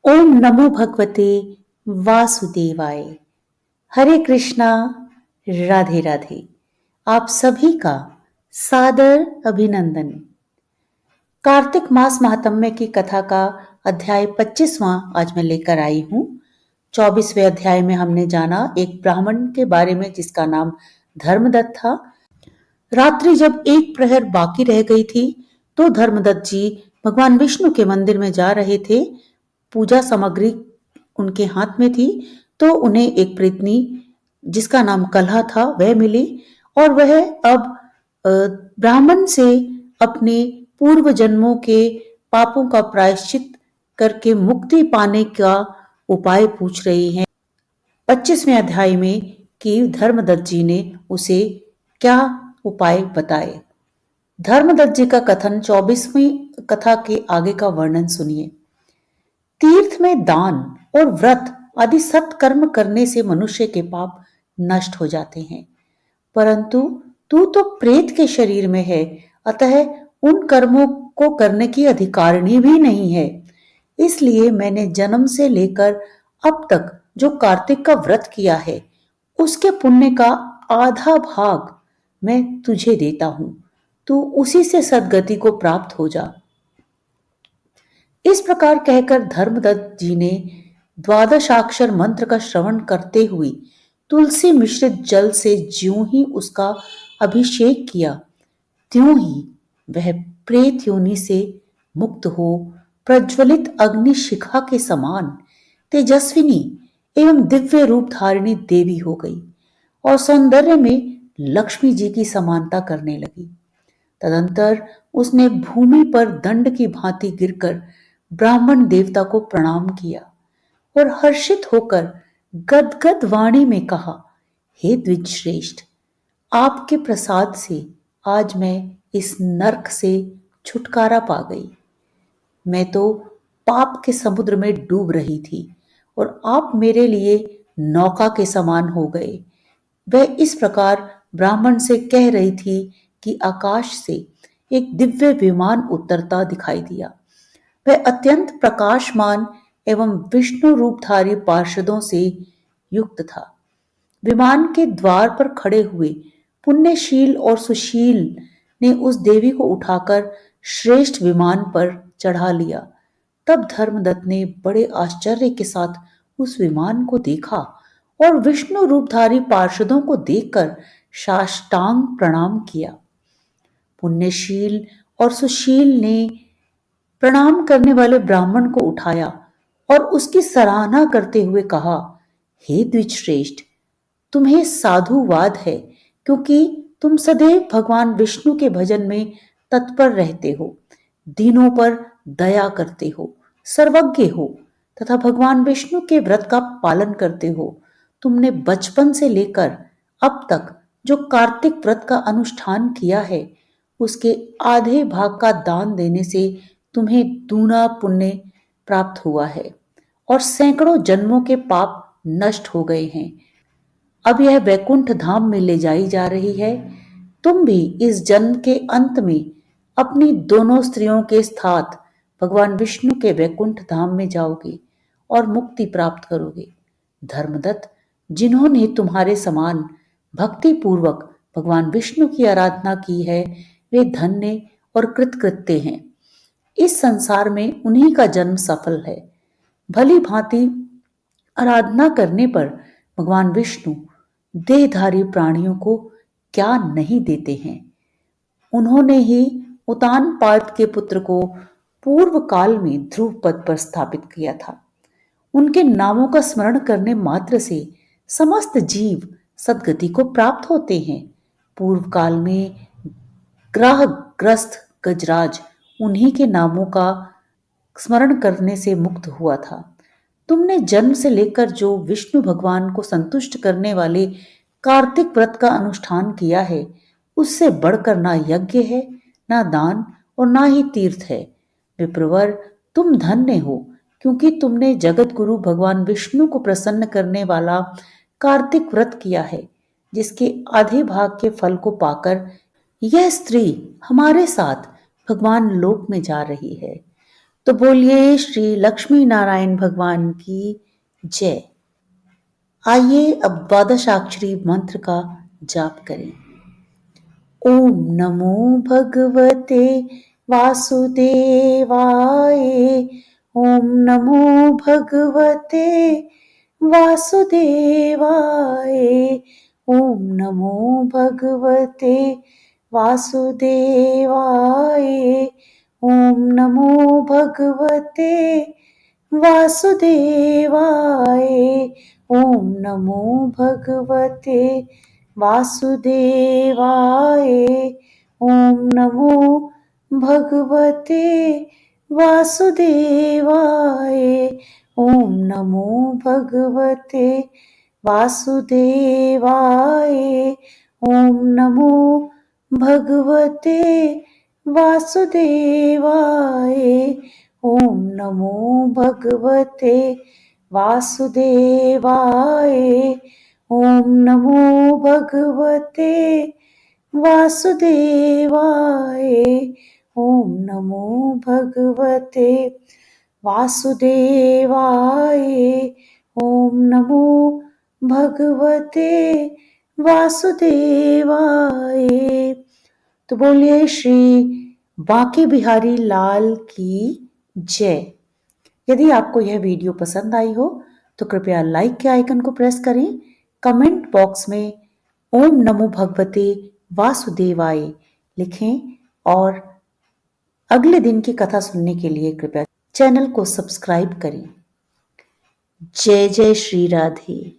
ओम नमो भगवते वासुदेवाय। हरे कृष्णा। राधे राधे। आप सभी का सादर अभिनंदन। कार्तिक मास महात्म्य की कथा का अध्याय 25वां आज मैं लेकर आई हूँ। 24वें अध्याय में हमने जाना एक ब्राह्मण के बारे में जिसका नाम धर्मदत्त था। रात्रि जब एक प्रहर बाकी रह गई थी तो धर्मदत्त जी भगवान विष्णु के मंदिर में जा रहे थे। पूजा सामग्री उनके हाथ में थी तो उन्हें एक प्रेतनी जिसका नाम कलहा था वह मिली और वह अब ब्राह्मण से अपने पूर्व जन्मों के पापों का प्रायश्चित करके मुक्ति पाने का उपाय पूछ रही हैं। 25वें अध्याय में कि धर्मदत्त जी ने उसे क्या उपाय बताए। धर्मदत्त जी का कथन 24वीं कथा के आगे का वर्णन सुनिए। तीर्थ में दान और व्रत आदि सत्कर्म करने से मनुष्य के पाप नष्ट हो जाते हैं, परंतु तू तो प्रेत के शरीर में है, अतः उन कर्मों को करने की अधिकारिणी भी नहीं है। इसलिए मैंने जन्म से लेकर अब तक जो कार्तिक का व्रत किया है उसके पुण्य का आधा भाग मैं तुझे देता हूं। तू उसी से सदगति को प्राप्त हो जा। इस प्रकार कहकर धर्मदत्त जी ने द्वादशाक्षर मंत्र का श्रवण करते हुए तुलसी मिश्रित जल से ज्यों ही उसका अभिषेक किया त्यों ही वह प्रेत योनि से मुक्त हो प्रज्वलित अग्नि शिखा के समान तेजस्विनी एवं दिव्य रूप धारिणी देवी हो गई और सौंदर्य में लक्ष्मी जी की समानता करने लगी। तदंतर उसने भूमि पर दंड की भांति गिरकर ब्राह्मण देवता को प्रणाम किया और हर्षित होकर गदगद वाणी में कहा, हे द्विज श्रेष्ठ, आपके प्रसाद से आज मैं इस नरक से छुटकारा पा गई। मैं तो पाप के समुद्र में डूब रही थी और आप मेरे लिए नौका के समान हो गए। वह इस प्रकार ब्राह्मण से कह रही थी कि आकाश से एक दिव्य विमान उतरता दिखाई दिया। वह अत्यंत प्रकाशमान एवं विष्णु रूपधारी पार्षदों से युक्त था। विमान के द्वार पर खड़े हुए पुण्यशील और सुशील ने उस देवी को उठाकर श्रेष्ठ विमान पर चढ़ा लिया। तब धर्मदत्त ने बड़े आश्चर्य के साथ उस विमान को देखा और विष्णु रूपधारी पार्षदों को देखकर साष्टांग प्रणाम किया। पुण्यशील और सुशील ने प्रणाम करने वाले ब्राह्मण को उठाया और उसकी सराहना करते हुए कहा, हे द्विजश्रेष्ठ, तुम्हें साधुवाद है क्योंकि तुम सदैव भगवान विष्णु के भजन में तत्पर रहते हो, दीनों पर दया करते हो, सर्वज्ञ हो तथा भगवान विष्णु के व्रत का पालन करते हो। तुमने बचपन से लेकर अब तक जो कार्तिक व्रत का अनुष्ठान किया है उसके आधे भाग का दान देने से तुम्हें दूना पुण्य प्राप्त हुआ है और सैकड़ों जन्मों के पाप नष्ट हो गए हैं। अब यह वैकुंठ धाम में ले जाई जा रही है। तुम भी इस जन्म के अंत में अपनी दोनों स्त्रियों के साथ भगवान विष्णु के वैकुंठ धाम में जाओगे और मुक्ति प्राप्त करोगे। धर्मदत्त, जिन्होंने तुम्हारे समान भक्ति पूर्वक भगवान विष्णु की आराधना की है वे धन्य और कृतकृत्य हैं। इस संसार में उन्हीं का जन्म सफल है। भली भांति आराधना करने पर भगवान विष्णु देहधारी प्राणियों को क्या नहीं देते हैं। उन्होंने ही उतानपाद के पुत्र को पूर्व काल में ध्रुव पद पर स्थापित किया था। उनके नामों का स्मरण करने मात्र से समस्त जीव सदगति को प्राप्त होते हैं। पूर्व काल में ग्रहग्रस्त गजराज उन्हीं के नामों का स्मरण करने से मुक्त हुआ था। तुमने जन्म से लेकर जो विष्णु भगवान को संतुष्ट करने वाले कार्तिक व्रत का अनुष्ठान किया है उससे बढ़कर ना यज्ञ है, ना दान और ना ही तीर्थ है। विप्रवर, तुम धन्य हो क्योंकि तुमने जगत गुरु भगवान विष्णु को प्रसन्न करने वाला कार्तिक व्रत किया है, जिसके आधे भाग के फल को पाकर यह स्त्री हमारे साथ भगवान लोक में जा रही है। तो बोलिए श्री लक्ष्मी नारायण भगवान की जय। आइए अब द्वादशाक्षरी मंत्र का जाप करें। ओम नमो भगवते वासुदेवाय। ओम नमो भगवते वासुदेवाय। ओम नमो भगवते वासुदेवाय। ओम नमो भगवते वासुदेवाय। ओम नमो भगवते वासुदेवाय। ओम नमो भगवते वासुदेवाय। ओम नमो भगवते वासुदेवाय। ओम नमो भगवते वासुदेवाय। ओम नमो भगवते वासुदेवाय। ओम नमो भगवते वासुदेवाय। ओम नमो भगवते वासुदेवाय। ओम नमो भगवते वासुदेवाय। तो बोलिए श्री बांके बिहारी लाल की जय। यदि आपको यह वीडियो पसंद आई हो तो कृपया लाइक के आइकन को प्रेस करें। कमेंट बॉक्स में ओम नमो भगवते वासुदेवाय लिखें और अगले दिन की कथा सुनने के लिए कृपया चैनल को सब्सक्राइब करें। जय जय श्री राधे।